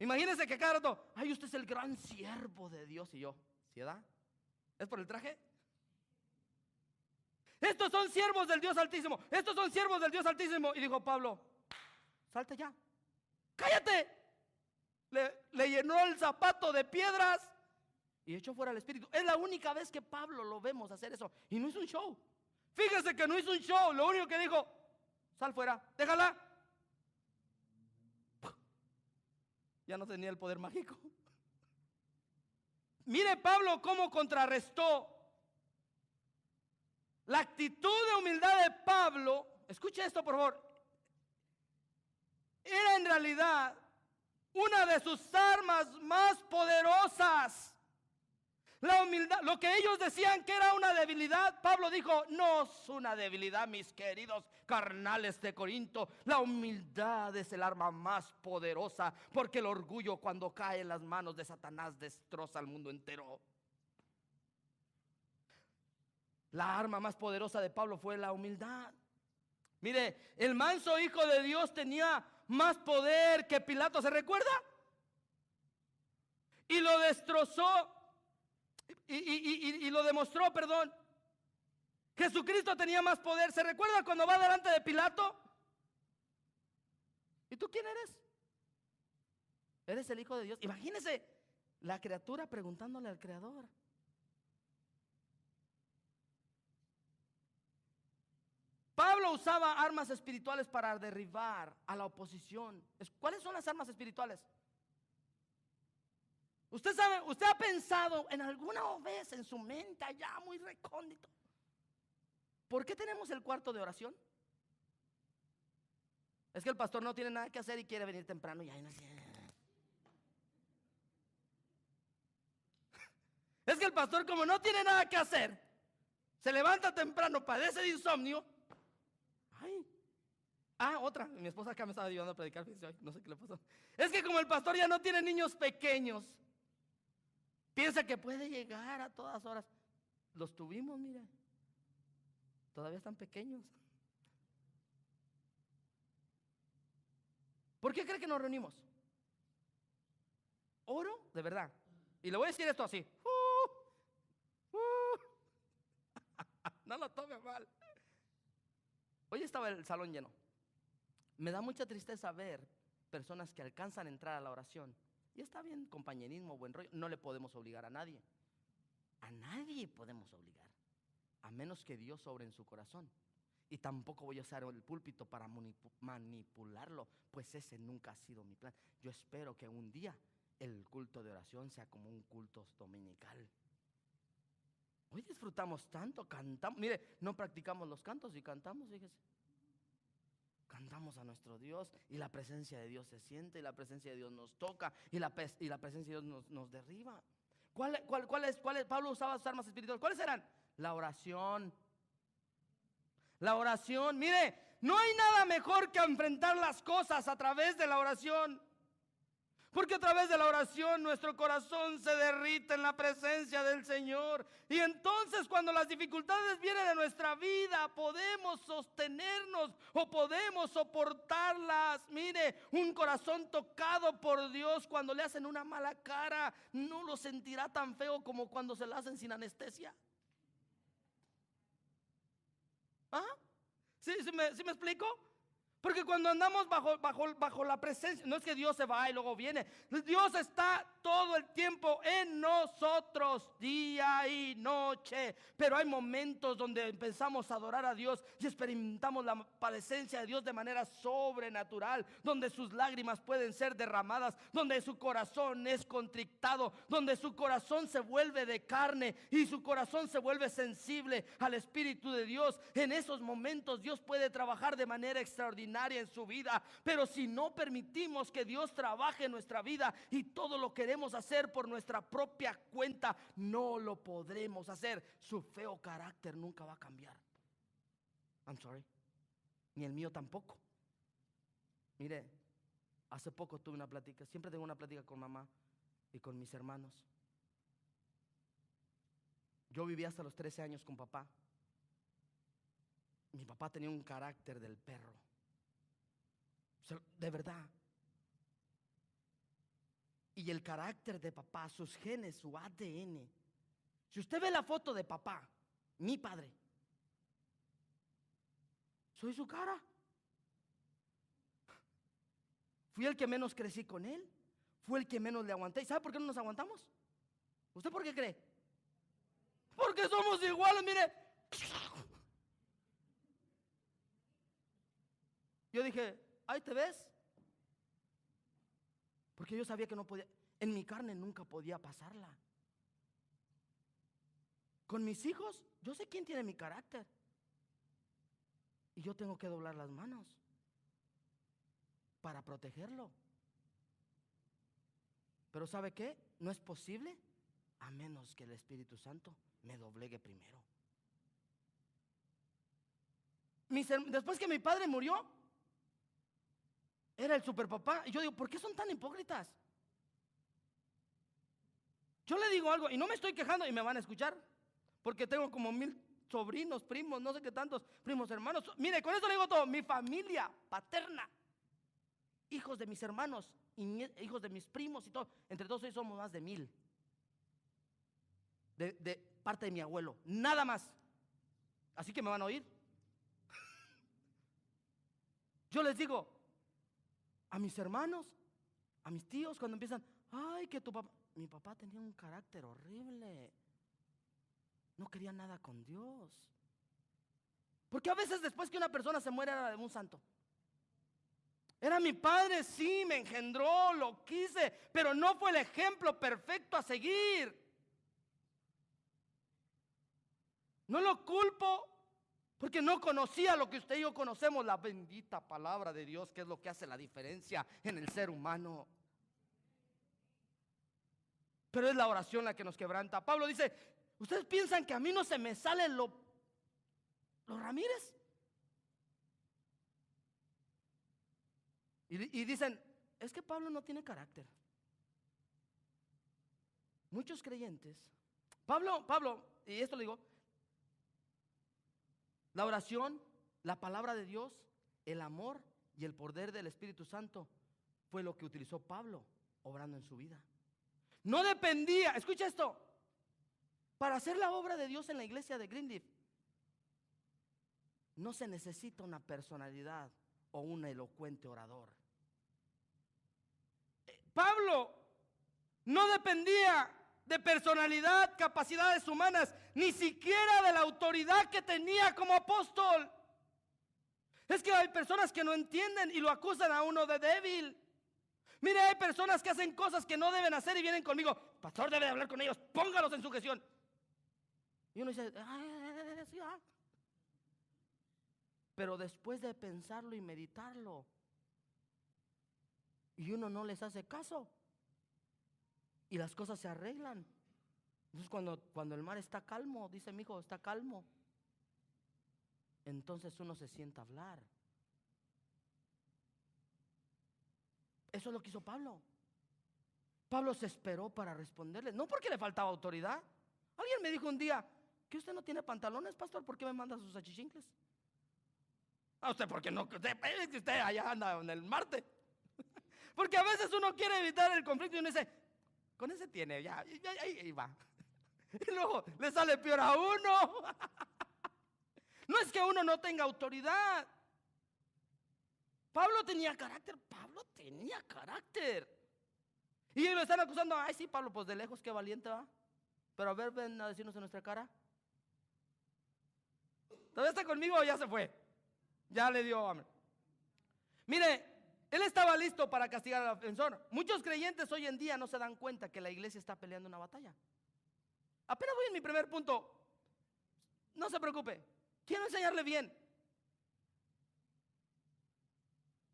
Imagínense que cada rato, ay, usted es el gran siervo de Dios. Y yo, ¿sí da? ¿Es por el traje? Estos son siervos del Dios Altísimo. Estos son siervos del Dios Altísimo. Y dijo Pablo, salte ya. ¡Cállate! Le llenó el zapato de piedras y echó fuera el espíritu. Es la única vez que Pablo lo vemos hacer eso. Y no hizo un show. Fíjese que no hizo un show. Lo único que dijo, sal fuera, déjala. Ya no tenía el poder mágico. Mire Pablo cómo contrarrestó la actitud de humildad de Pablo. Escuche esto por favor. Era en realidad una de sus armas más poderosas. La humildad, lo que ellos decían que era una debilidad, Pablo dijo, no es una debilidad, mis queridos carnales de Corinto. La humildad es el arma más poderosa, porque el orgullo, cuando cae en las manos de Satanás, destroza al mundo entero. La arma más poderosa de Pablo fue la humildad. Mire, el manso hijo de Dios tenía más poder que Pilato, ¿se recuerda? Y lo destrozó y lo demostró, perdón. Jesucristo tenía más poder. ¿Se recuerda cuando va delante de Pilato? ¿Y tú quién eres? Eres el hijo de Dios. Imagínese la criatura preguntándole al Creador. Pablo usaba armas espirituales para derribar a la oposición. ¿Cuáles son las armas espirituales? Usted sabe, usted ha pensado en alguna vez en su mente allá muy recóndito, ¿por qué tenemos el cuarto de oración? Es que el pastor no tiene nada que hacer y quiere venir temprano y ahí no sé. Es que el pastor, como no tiene nada que hacer, se levanta temprano, padece de insomnio. Ay. Otra, mi esposa acá me estaba ayudando a predicar, no sé qué le pasó. Es que como el pastor ya no tiene niños pequeños, piensa que puede llegar a todas horas. Los tuvimos, mira, todavía están pequeños. ¿Por qué cree que nos reunimos? Oro, de verdad. Y le voy a decir esto así. No lo tome mal. Hoy estaba el salón lleno. Me da mucha tristeza ver personas que alcanzan a entrar a la oración. Y está bien, compañerismo, buen rollo. No le podemos obligar a nadie. A nadie podemos obligar. A menos que Dios sobre en su corazón. Y tampoco voy a usar el púlpito para manipularlo, pues ese nunca ha sido mi plan. Yo espero que un día el culto de oración sea como un culto dominical. Hoy disfrutamos tanto, cantamos. Mire, no practicamos los cantos y cantamos, fíjese. Cantamos a nuestro Dios y la presencia de Dios se siente, y la presencia de Dios nos toca, y la presencia de Dios nos derriba. ¿Cuál es? Pablo usaba sus armas espirituales. ¿Cuáles eran? La oración. La oración, mire, no hay nada mejor que enfrentar las cosas a través de la oración. Porque a través de la oración nuestro corazón se derrite en la presencia del Señor. Y entonces cuando las dificultades vienen a nuestra vida, podemos sostenernos o podemos soportarlas. Mire, un corazón tocado por Dios cuando le hacen una mala cara, no lo sentirá tan feo como cuando se la hacen sin anestesia. ¿Sí me explico? Porque cuando andamos bajo la presencia, no es que Dios se va y luego viene. Dios está todo el tiempo en nosotros, día y noche. Pero hay momentos donde empezamos a adorar a Dios y experimentamos la presencia de Dios de manera sobrenatural, donde sus lágrimas pueden ser derramadas, donde su corazón es contrictado, donde su corazón se vuelve de carne y su corazón se vuelve sensible al Espíritu de Dios. En esos momentos Dios puede trabajar de manera extraordinaria en su vida. Pero si no permitimos que Dios trabaje en nuestra vida y todo lo queremos hacer por nuestra propia cuenta, no lo podremos hacer. Su feo carácter nunca va a cambiar. I'm sorry. Ni el mío tampoco. Mire, hace poco tuve una plática. Siempre tengo una plática con mamá y con mis hermanos. Yo viví hasta los 13 años con papá. Mi papá tenía un carácter del perro. O sea, de verdad. Y el carácter de papá, sus genes, su ADN. Si usted ve la foto de papá, mi padre, soy su cara. Fui el que menos crecí con él. Fue el que menos le aguanté. ¿Y sabe por qué no nos aguantamos? ¿Usted por qué cree? Porque somos iguales, mire. Yo dije, ahí te ves. Porque yo sabía que no podía, en mi carne nunca podía pasarla. Con mis hijos, yo sé quién tiene mi carácter. Y yo tengo que doblar las manos para protegerlo. Pero ¿sabe qué? No es posible a menos que el Espíritu Santo me doblegue primero. Después que mi padre murió, era el superpapá. Y yo digo, ¿por qué son tan hipócritas? Yo le digo algo y no me estoy quejando y me van a escuchar. Porque tengo como 1000 sobrinos, primos, no sé qué tantos, primos, hermanos. Mire, con eso le digo todo. Mi familia paterna, hijos de mis hermanos, hijos de mis primos y todo. Entre todos hoy somos más de 1000. De parte de mi abuelo. Nada más. Así que me van a oír. Yo les digo a mis hermanos, a mis tíos, cuando empiezan, ay, que tu papá, mi papá tenía un carácter horrible. No quería nada con Dios. Porque a veces después que una persona se muere era de un santo. Era mi padre, sí, me engendró, lo quise, pero no fue el ejemplo perfecto a seguir. No lo culpo porque no conocía lo que usted y yo conocemos, la bendita palabra de Dios, que es lo que hace la diferencia en el ser humano. Pero es la oración la que nos quebranta. Pablo dice, ¿ustedes piensan que a mí no se me sale los Ramírez? Y dicen, es que Pablo no tiene carácter. Muchos creyentes, Pablo, y esto lo digo, la oración, la palabra de Dios, el amor y el poder del Espíritu Santo fue lo que utilizó Pablo obrando en su vida. No dependía, escucha esto, para hacer la obra de Dios en la iglesia de Greenleaf, no se necesita una personalidad o un elocuente orador. Pablo no dependía de personalidad, capacidades humanas, ni siquiera de la autoridad que tenía como apóstol. Es que hay personas que no entienden y lo acusan a uno de débil. Mire, hay personas que hacen cosas que no deben hacer y vienen conmigo, pastor, debe de hablar con ellos, póngalos en sujeción. Y uno dice, sí, pero después de pensarlo y meditarlo, y uno no les hace caso, y las cosas se arreglan. Entonces cuando el mar está calmo, dice mi hijo, está calmo, entonces uno se sienta a hablar. Eso es lo que hizo Pablo. Pablo se esperó para responderle, no porque le faltaba autoridad. Alguien me dijo un día, ¿que usted no tiene pantalones, pastor? ¿Por qué me manda sus achichincles? A usted, ¿por qué no? Usted allá anda en el Marte. Porque a veces uno quiere evitar el conflicto y uno dice, con ese tiene, ya ahí va. Y luego le sale peor a uno. No es que uno no tenga autoridad. Pablo tenía carácter. Y lo están acusando. Ay, sí, Pablo, pues de lejos, qué valiente va. Pero a ver, ven a decirnos en nuestra cara. ¿Todavía está conmigo o ya se fue? Ya le dio hambre. Mire, él estaba listo para castigar al ofensor. Muchos creyentes hoy en día no se dan cuenta que la iglesia está peleando una batalla. Apenas voy en mi primer punto. No se preocupe, quiero enseñarle bien.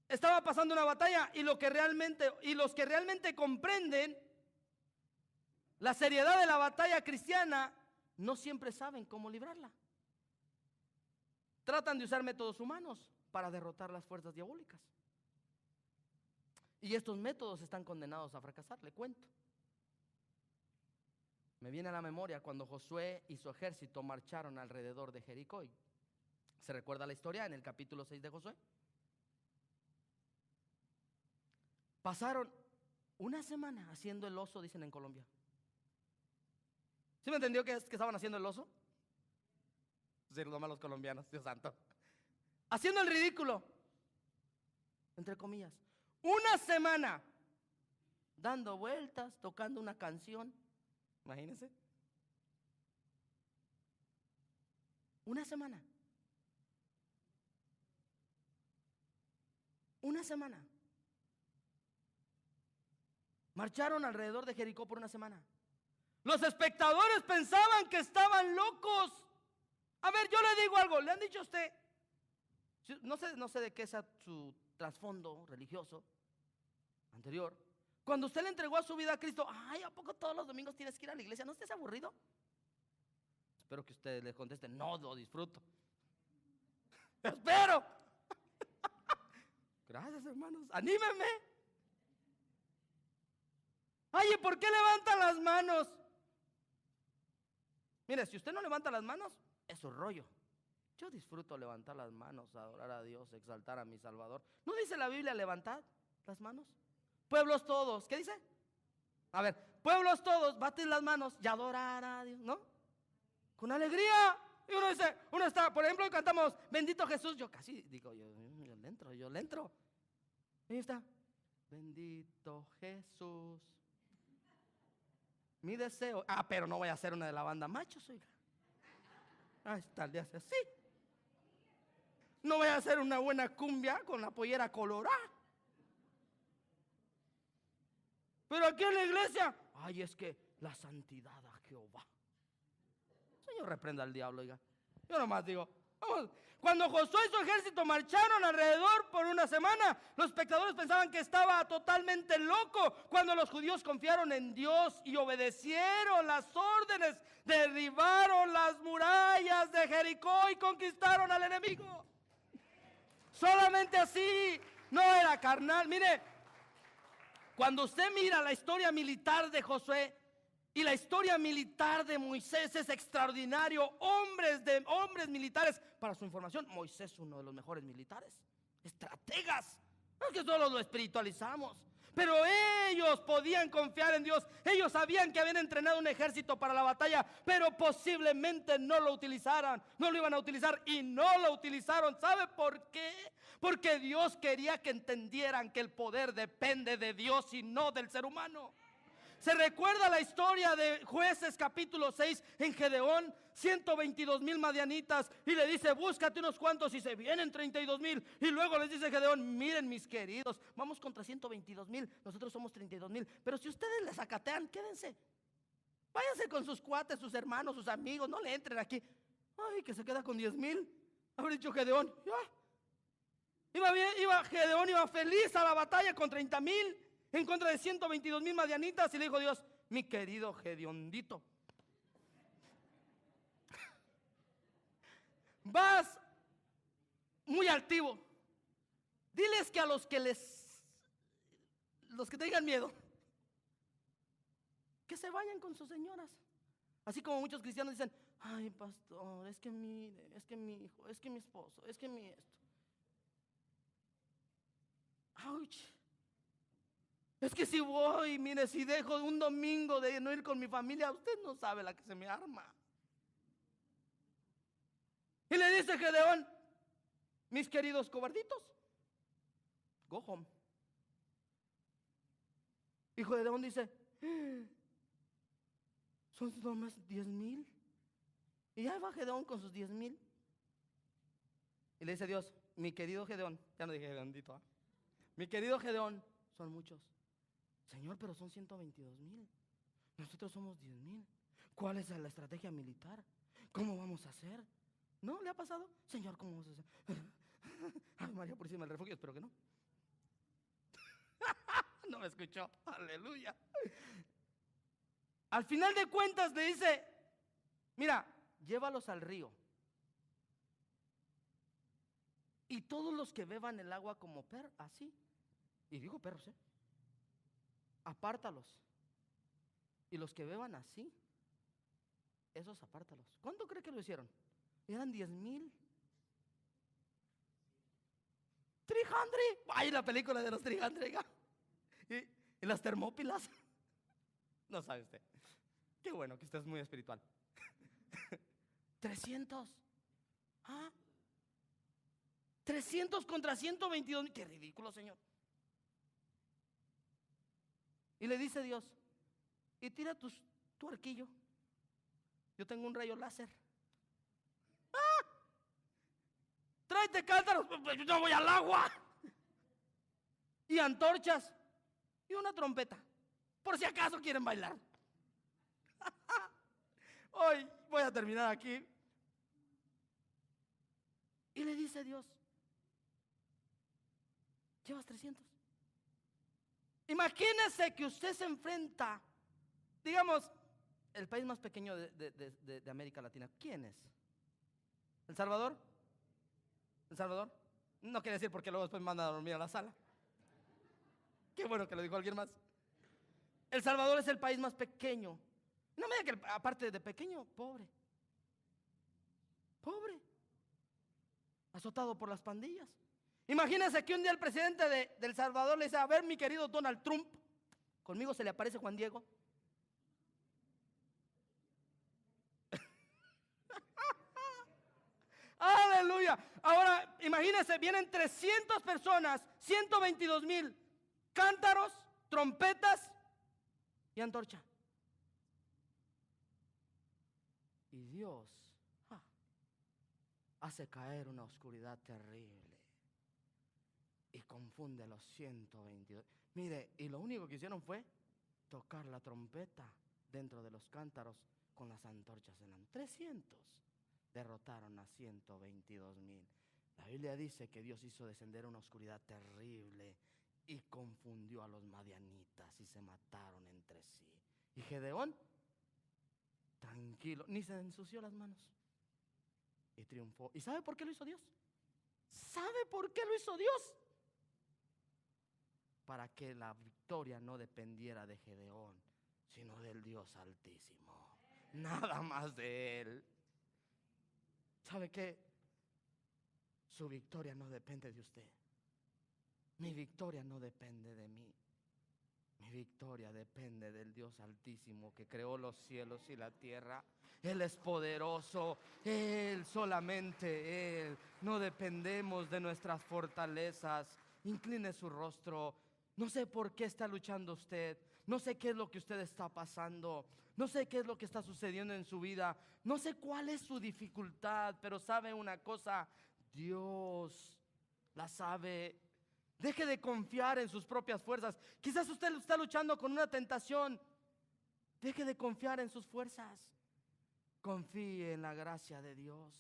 Estaba pasando una batalla y los que realmente comprenden la seriedad de la batalla cristiana no siempre saben cómo librarla. Tratan de usar métodos humanos para derrotar las fuerzas diabólicas. Y estos métodos están condenados a fracasar, le cuento. Me viene a la memoria cuando Josué y su ejército marcharon alrededor de Jericó. ¿Se recuerda la historia en el capítulo 6 de Josué? Pasaron una semana haciendo el oso, dicen en Colombia. ¿Sí me entendió que estaban haciendo el oso? Sí, los malos colombianos, Dios santo. Haciendo el ridículo, entre comillas. Una semana dando vueltas, tocando una canción. Imagínense. Una semana. Marcharon alrededor de Jericó por una semana. Los espectadores pensaban que estaban locos. A ver, yo le digo algo. ¿Le han dicho a usted? No sé de qué es su trasfondo religioso anterior. Cuando usted le entregó su vida a Cristo, ay, ¿a poco todos los domingos tienes que ir a la iglesia? ¿No estés aburrido? Espero que usted le conteste, no, lo disfruto. Espero. Gracias, hermanos, anímenme. Ay, ¿y por qué levantan las manos? Mire, si usted no levanta las manos, es su rollo. Yo disfruto levantar las manos, adorar a Dios, exaltar a mi Salvador. ¿No dice la Biblia levantad las manos? Pueblos todos, ¿qué dice? A ver, pueblos todos, baten las manos y adorar a Dios, ¿no? Con alegría. Y uno está, por ejemplo, cantamos Bendito Jesús. Yo casi digo, yo le entro. Ahí está. Bendito Jesús. Mi deseo. Pero no voy a hacer una de la banda Machos, oiga. Ahí está, le hace así. No voy a hacer una buena cumbia con la pollera colorada. Pero aquí en la iglesia, ay, es que la santidad a Jehová. Señor, reprenda al diablo, oiga. Yo nomás digo, vamos. Cuando Josué y su ejército marcharon alrededor por una semana, los espectadores pensaban que estaba totalmente loco. Cuando los judíos confiaron en Dios y obedecieron las órdenes, derribaron las murallas de Jericó y conquistaron al enemigo. Solamente así, no era carnal. Mire, cuando usted mira la historia militar de Josué y la historia militar de Moisés, es extraordinario. Hombres militares. Para su información, Moisés es uno de los mejores militares, estrategas. No es que solo lo espiritualizamos, pero ellos podían confiar en Dios. Ellos sabían que habían entrenado un ejército para la batalla, pero posiblemente no lo utilizaran, no lo iban a utilizar y no lo utilizaron. ¿Sabe por qué? Porque Dios quería que entendieran que el poder depende de Dios y no del ser humano. ¿Se recuerda la historia de Jueces capítulo 6 en Gedeón? 122,000 madianitas y le dice, búscate unos cuantos, y se vienen 32,000. Y luego les dice Gedeón, miren mis queridos, vamos contra 122,000, nosotros somos 32,000. Pero si ustedes les acatean, quédense. Váyanse con sus cuates, sus hermanos, sus amigos, no le entren aquí. Ay, que se queda con 10,000. Habrá dicho Gedeón, Gedeón iba feliz a la batalla con 30,000 en contra de 122,000 madianitas. Y le dijo Dios, mi querido Gedeondito, vas muy altivo. Diles que a los que tengan miedo, que se vayan con sus señoras. Así como muchos cristianos dicen, ay, pastor, es que mire, es que mi hijo, es que mi esposo, es que mi esto. Ouch. Es que si voy, mire, si dejo un domingo de no ir con mi familia, usted no sabe la que se me arma. Y le dice Gedeón: mis queridos cobarditos, go home. Y Gedeón dice: son nomás 10,000. Y ahí va Gedeón con sus 10,000. Y le dice Dios: mi querido Gedeón, ya no dije Gedeóndito, ¿eh? Mi querido Gedeón, son muchos. Señor, pero son 122,000. Nosotros somos 10,000. ¿Cuál es la estrategia militar? ¿Cómo vamos a hacer? ¿No le ha pasado? Señor, ¿cómo vamos a hacer? Ay, María Purísima del Refugio, espero que no. No me escuchó. Aleluya. Al final de cuentas le dice: mira, llévalos al río, y todos los que beban el agua como perros, así, y digo perros, apártalos. Y los que beban así, esos apártalos. ¿Cuánto cree que lo hicieron? Eran 10,000. 300. Ay, la película de los 300. Y las Termópilas. No sabe usted. Qué bueno que usted es muy espiritual. 300. ¿Ah? 300 contra 122,000. Qué ridículo, Señor. Y le dice Dios: y tira tu arquillo. Yo tengo un rayo láser. ¡Ah! Tráete cántaros. Yo no voy al agua. Y antorchas. Y una trompeta, por si acaso quieren bailar. Hoy voy a terminar aquí. Y le dice Dios: llevas 300. Imagínese que usted se enfrenta, digamos, el país más pequeño de América Latina. ¿Quién es? ¿El Salvador? ¿El Salvador? No quiere decir, porque luego después me mandan a dormir a la sala. Qué bueno que lo dijo alguien más. El Salvador es el país más pequeño. No me diga que aparte de pequeño, pobre. Pobre. Azotado por las pandillas. Imagínense que un día el presidente de El Salvador le dice: a ver, mi querido Donald Trump, conmigo se le aparece Juan Diego. Aleluya. Ahora imagínense, vienen 300 personas, 122,000 cántaros, trompetas y antorcha. Y Dios hace caer una oscuridad terrible y confunde a los 122. Mire, y lo único que hicieron fue tocar la trompeta dentro de los cántaros con las antorchas en la mano. 300 derrotaron a 122,000. La Biblia dice que Dios hizo descender una oscuridad terrible y confundió a los madianitas y se mataron entre sí. Y Gedeón, tranquilo, ni se ensució las manos y triunfó. ¿Y sabe por qué lo hizo Dios? ¿Sabe por qué lo hizo Dios? Para que la victoria no dependiera de Gedeón, sino del Dios Altísimo. Nada más de Él. ¿Sabe qué? Su victoria no depende de usted. Mi victoria no depende de mí. Mi victoria depende del Dios Altísimo, que creó los cielos y la tierra. Él es poderoso, Él, solamente Él. No dependemos de nuestras fortalezas. Incline su rostro. No sé por qué está luchando usted. No sé qué es lo que usted está pasando. No sé qué es lo que está sucediendo en su vida. No sé cuál es su dificultad, pero sabe una cosa: Dios la sabe. Deje de confiar en sus propias fuerzas. Quizás usted está luchando con una tentación. Deje de confiar en sus fuerzas. Confíe en la gracia de Dios.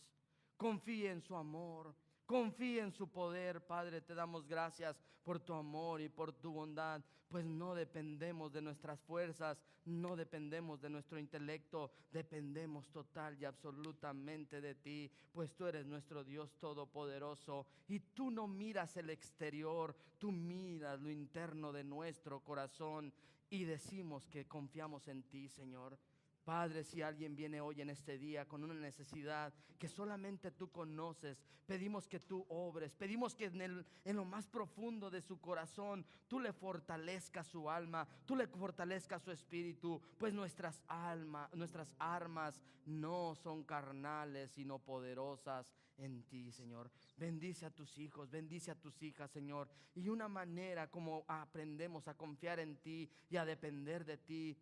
Confíe en su amor. Confíe en su poder. Padre, te damos gracias por tu amor y por tu bondad, pues no dependemos de nuestras fuerzas, no dependemos de nuestro intelecto, dependemos total y absolutamente de ti, pues tú eres nuestro Dios todopoderoso y tú no miras el exterior, tú miras lo interno de nuestro corazón y decimos que confiamos en ti, Señor. Padre, si alguien viene hoy en este día con una necesidad que solamente tú conoces, pedimos que tú obres, pedimos que en lo más profundo de su corazón tú le fortalezcas su alma, tú le fortalezcas su espíritu, pues nuestras armas no son carnales, sino poderosas en ti, Señor. Bendice a tus hijos, bendice a tus hijas, Señor. Y una manera como aprendemos a confiar en ti y a depender de ti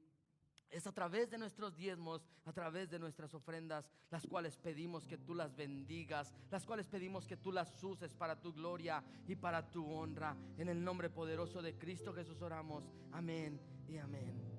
es a través de nuestros diezmos, a través de nuestras ofrendas, las cuales pedimos que tú las bendigas, las cuales pedimos que tú las uses para tu gloria y para tu honra. En el nombre poderoso de Cristo Jesús oramos. Amén y amén.